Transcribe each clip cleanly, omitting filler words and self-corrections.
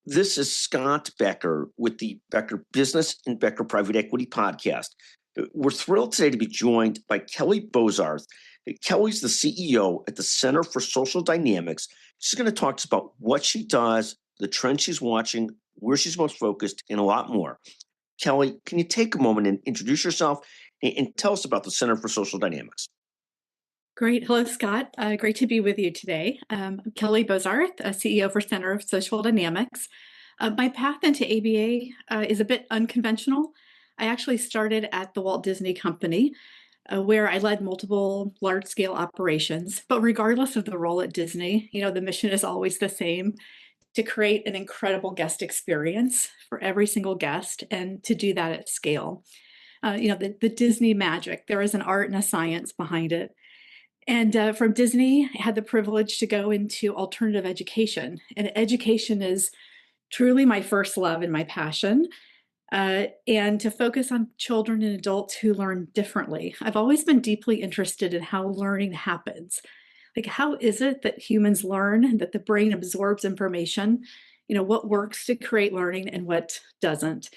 This is Scott Becker with the Becker Business and Becker Private Equity Podcast. We're thrilled today to be joined by Kelly Bozarth. Kelly's the CEO at the Center for Social Dynamics. She's going to talk to us about what she does, the trends she's watching, where she's most focused, and a lot more. Kelly, can you take a moment and introduce yourself and tell us about the Center for Social Dynamics? Great. Hello, Scott. Great to be with you today. I'm Kelly Bozarth, CEO for Center of Social Dynamics. My path into ABA is a bit unconventional. I actually started at the Walt Disney Company, where I led multiple large-scale operations. But regardless of the role at Disney, the mission is always the same: to create an incredible guest experience for every single guest, and to do that at scale. The Disney magic. There is an art and a science behind it. And from Disney, I had the privilege to go into alternative education. And education is truly my first love and my passion, and to focus on children and adults who learn differently. I've always been deeply interested in how learning happens. Like, how is it that humans learn and that the brain absorbs information? What works to create learning and what doesn't?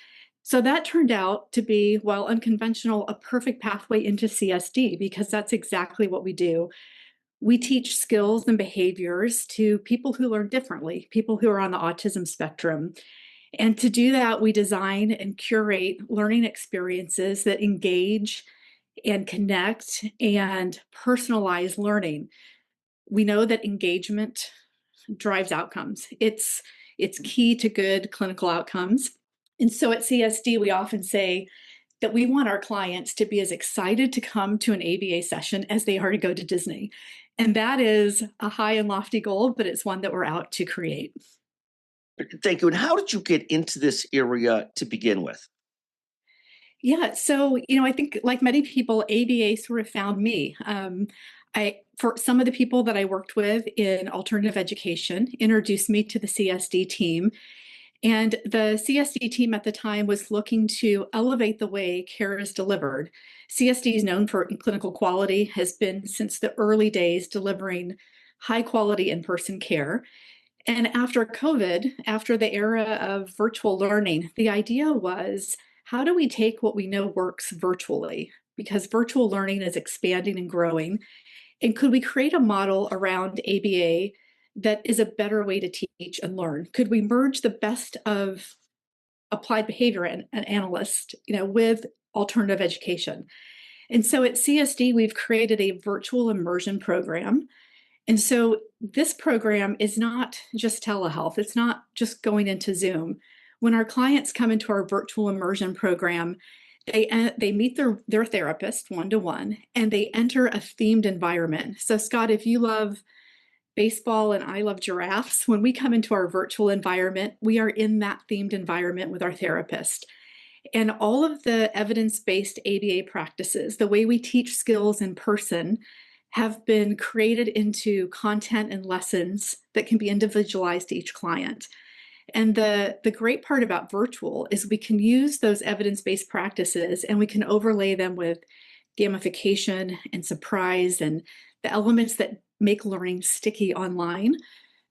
So that turned out to be, while unconventional, a perfect pathway into CSD, because that's exactly what we do. We teach skills and behaviors to people who learn differently, people who are on the autism spectrum. And to do that, we design and curate learning experiences that engage and connect and personalize learning. We know that engagement drives outcomes. It's key to good clinical outcomes. And so at CSD, we often say that we want our clients to be as excited to come to an ABA session as they are to go to Disney. And that is a high and lofty goal, but it's one that we're out to create. Thank you. And how did you get into this area to begin with? Yeah, so I think, like many people, ABA sort of found me. For some of the people that I worked with in alternative education, introduced me to the CSD team. And the CSD team at the time was looking to elevate the way care is delivered. CSD is known for clinical quality, has been since the early days delivering high quality in-person care. And after COVID, after the era of virtual learning, the idea was, how do we take what we know works virtually? Because virtual learning is expanding and growing. And could we create a model around ABA that is a better way to teach and learn? Could we merge the best of applied behavior and analyst, with alternative education? And so at CSD, we've created a virtual immersion program. And so this program is not just telehealth. It's not just going into Zoom. When our clients come into our virtual immersion program, they meet their therapist one-to-one, and they enter a themed environment. So Scott, if you love baseball and I love giraffes, when we come into our virtual environment, we are in that themed environment with our therapist. And all of the evidence-based ABA practices, the way we teach skills in person, have been created into content and lessons that can be individualized to each client. And the great part about virtual is we can use those evidence-based practices and we can overlay them with gamification and surprise and the elements that make learning sticky online.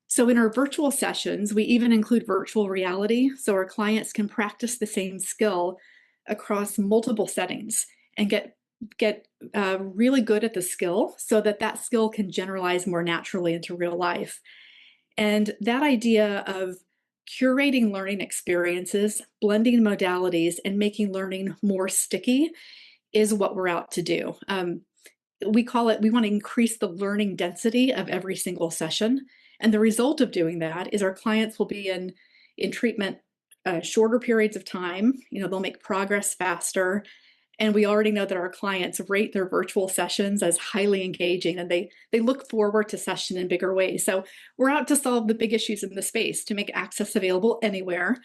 So in our virtual sessions, we even include virtual reality, so our clients can practice the same skill across multiple settings and get really good at the skill, so that skill can generalize more naturally into real life. And that idea of curating learning experiences, blending modalities, and making learning more sticky is what we're out to do. We call it, we want to increase the learning density of every single session. And the result of doing that is our clients will be in treatment shorter periods of time. They'll make progress faster. And we already know that our clients rate their virtual sessions as highly engaging, and they look forward to session in bigger ways. So we're out to solve the big issues in the space, to make access available anywhere.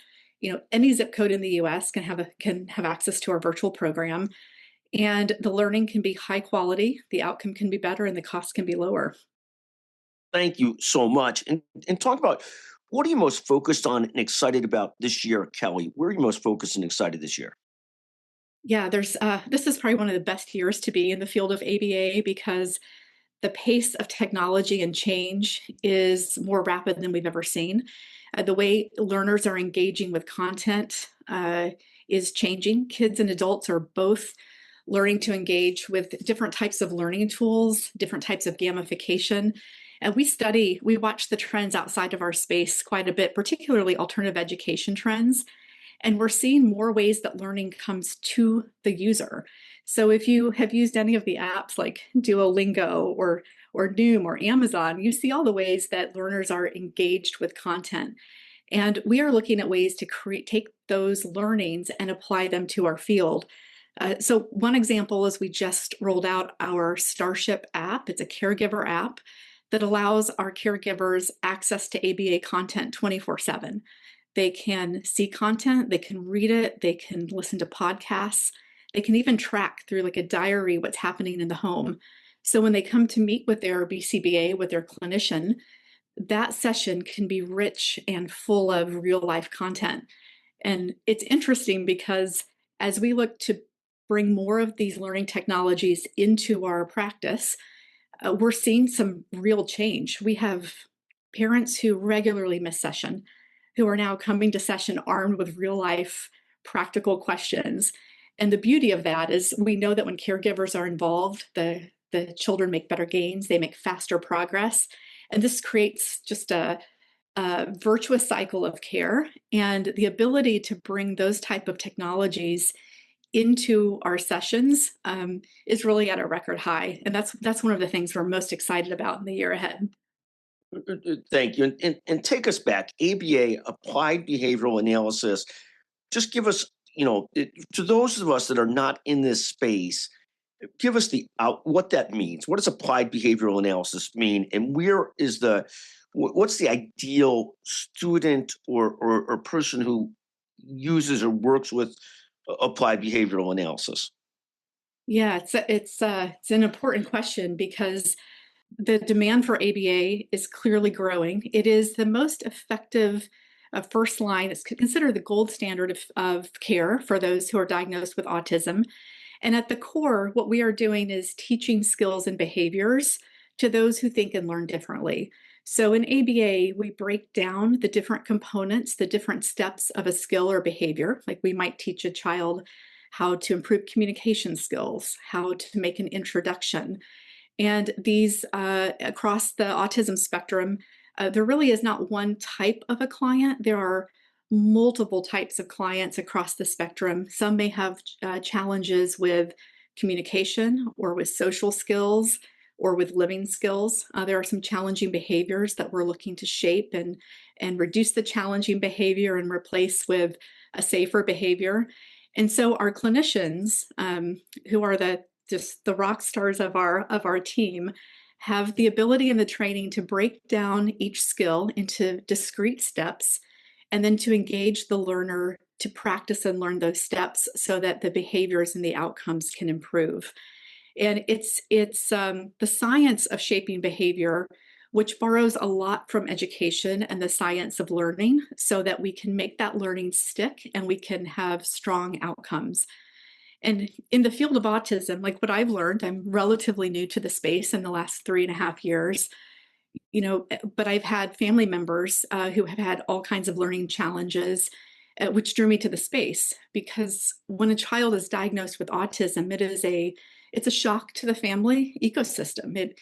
Any zip code in the US can have access to our virtual program, and the learning can be high quality, the outcome can be better, and the cost can be lower. Thank you so much. And talk about, what are you most focused on and excited about this year, Kelly? Where are you most focused and excited this year? Yeah, this is probably one of the best years to be in the field of ABA, because the pace of technology and change is more rapid than we've ever seen. The way learners are engaging with content is changing. Kids and adults are both learning to engage with different types of learning tools, different types of gamification. And we watch the trends outside of our space quite a bit, particularly alternative education trends. And we're seeing more ways that learning comes to the user. So if you have used any of the apps like Duolingo or Noom or Amazon, you see all the ways that learners are engaged with content. And we are looking at ways to take those learnings and apply them to our field. So one example is we just rolled out our Starship app. It's a caregiver app that allows our caregivers access to ABA content 24/7. They can see content, they can read it, they can listen to podcasts, they can even track through like a diary what's happening in the home. So when they come to meet with their BCBA, with their clinician, that session can be rich and full of real life content. And it's interesting because as we look to bring more of these learning technologies into our practice, we're seeing some real change. We have parents who regularly miss session, who are now coming to session armed with real life practical questions. And the beauty of that is we know that when caregivers are involved, the children make better gains, they make faster progress. And this creates just a virtuous cycle of care, and the ability to bring those type of technologies into our sessions is really at a record high. And that's one of the things we're most excited about in the year ahead. Thank you. And take us back. ABA, applied behavioral analysis. Just give us, to those of us that are not in this space, give us what that means. What does applied behavioral analysis mean? And what's the ideal student or person who uses or works with applied behavioral analysis? Yeah, it's an important question because the demand for ABA is clearly growing. It is the most effective first line. It's considered the gold standard of care for those who are diagnosed with autism. And at the core, what we are doing is teaching skills and behaviors to those who think and learn differently. So in ABA, we break down the different components, the different steps of a skill or behavior. Like we might teach a child how to improve communication skills, how to make an introduction. And these across the autism spectrum, there really is not one type of a client. There are multiple types of clients across the spectrum. Some may have challenges with communication or with social skills or with living skills. There are some challenging behaviors that we're looking to shape and reduce the challenging behavior and replace with a safer behavior. And so our clinicians, who are just the rock stars of our team, have the ability and the training to break down each skill into discrete steps and then to engage the learner to practice and learn those steps so that the behaviors and the outcomes can improve. And it's the science of shaping behavior, which borrows a lot from education and the science of learning so that we can make that learning stick and we can have strong outcomes. And in the field of autism, like what I've learned, I'm relatively new to the space in the last 3.5 years, but I've had family members who have had all kinds of learning challenges, which drew me to the space. Because when a child is diagnosed with autism, it's a shock to the family ecosystem.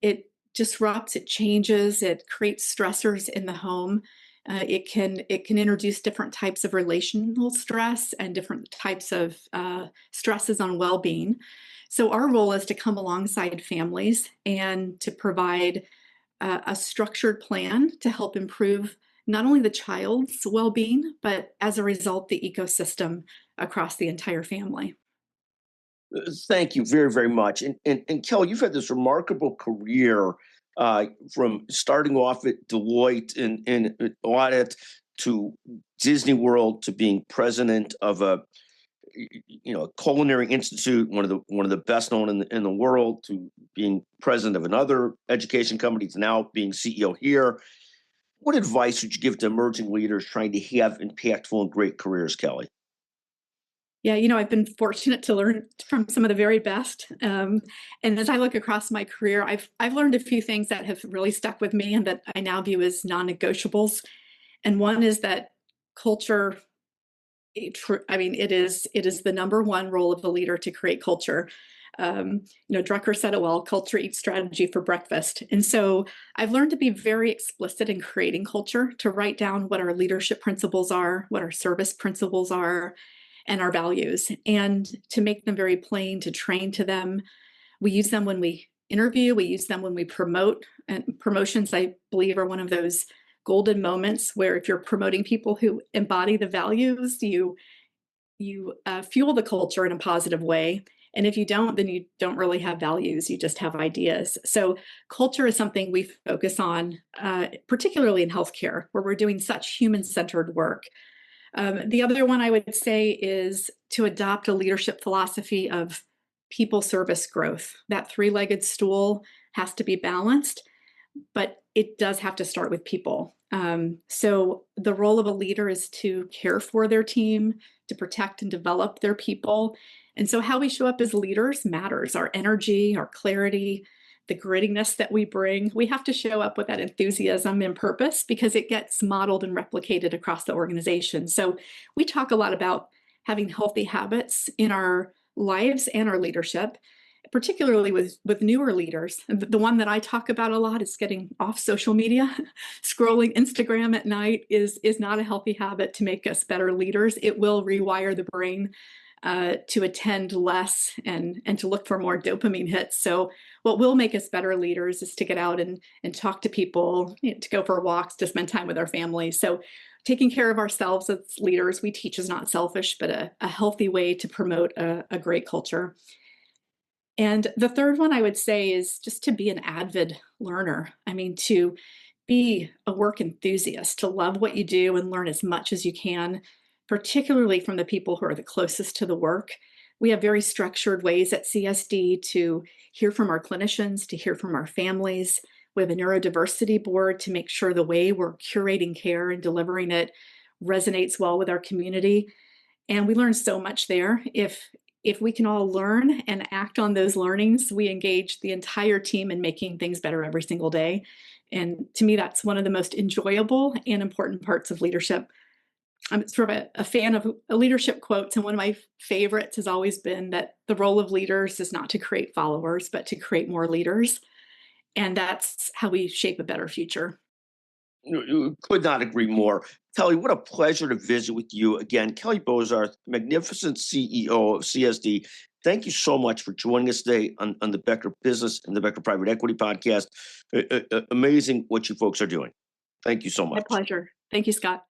It disrupts, it changes, it creates stressors in the home. It can introduce different types of relational stress and different types of stresses on well-being. So our role is to come alongside families and to provide a structured plan to help improve not only the child's well-being, but as a result, the ecosystem across the entire family. Thank you very, very much. And Kelly, you've had this remarkable career from starting off at Deloitte in audit to Disney World to being president of a culinary institute, one of the best known in the world, to being president of another education company, to now being CEO here. What advice would you give to emerging leaders trying to have impactful and great careers, Kelly? Yeah, I've been fortunate to learn from some of the very best. And as I look across my career, I've learned a few things that have really stuck with me and that I now view as non-negotiables. And one is that culture, it is the number one role of the leader to create culture. Drucker said it well, culture eats strategy for breakfast. And so I've learned to be very explicit in creating culture, to write down what our leadership principles are, what our service principles are, and our values, and to make them very plain, to train to them. We use them when we interview, we use them when we promote, and promotions, I believe, are one of those golden moments where if you're promoting people who embody the values, you fuel the culture in a positive way. And if you don't, then you don't really have values, you just have ideas. So culture is something we focus on, particularly in healthcare, where we're doing such human-centered work. The other one I would say is to adopt a leadership philosophy of people, service, growth. That three-legged stool has to be balanced, but it does have to start with people. So the role of a leader is to care for their team, to protect and develop their people. And so how we show up as leaders matters. Our energy, our clarity, the grittiness that we bring, we have to show up with that enthusiasm and purpose because it gets modeled and replicated across the organization. So we talk a lot about having healthy habits in our lives and our leadership, particularly with newer leaders. The one that I talk about a lot is getting off social media. Scrolling Instagram at night is not a healthy habit to make us better leaders. It will rewire the brain to attend less and to look for more dopamine hits. So what will make us better leaders is to get out and talk to people, to go for walks, to spend time with our families. So taking care of ourselves as leaders, we teach is not selfish, but a healthy way to promote a great culture. And the third one I would say is just to be an avid learner. I mean, to be a work enthusiast, to love what you do and learn as much as you can, particularly from the people who are the closest to the work. We have very structured ways at CSD to hear from our clinicians, to hear from our families. We have a neurodiversity board to make sure the way we're curating care and delivering it resonates well with our community. And we learn so much there. If we can all learn and act on those learnings, we engage the entire team in making things better every single day. And to me, that's one of the most enjoyable and important parts of leadership. I'm sort of a fan of leadership quotes, and one of my favorites has always been that the role of leaders is not to create followers, but to create more leaders. And that's how we shape a better future. Could not agree more. Kelly, what a pleasure to visit with you again. Kelly Bozarth, magnificent CEO of CSD. Thank you so much for joining us today on the Becker Business and the Becker Private Equity Podcast. Amazing what you folks are doing. Thank you so My much. pleasure. Thank you, Scott.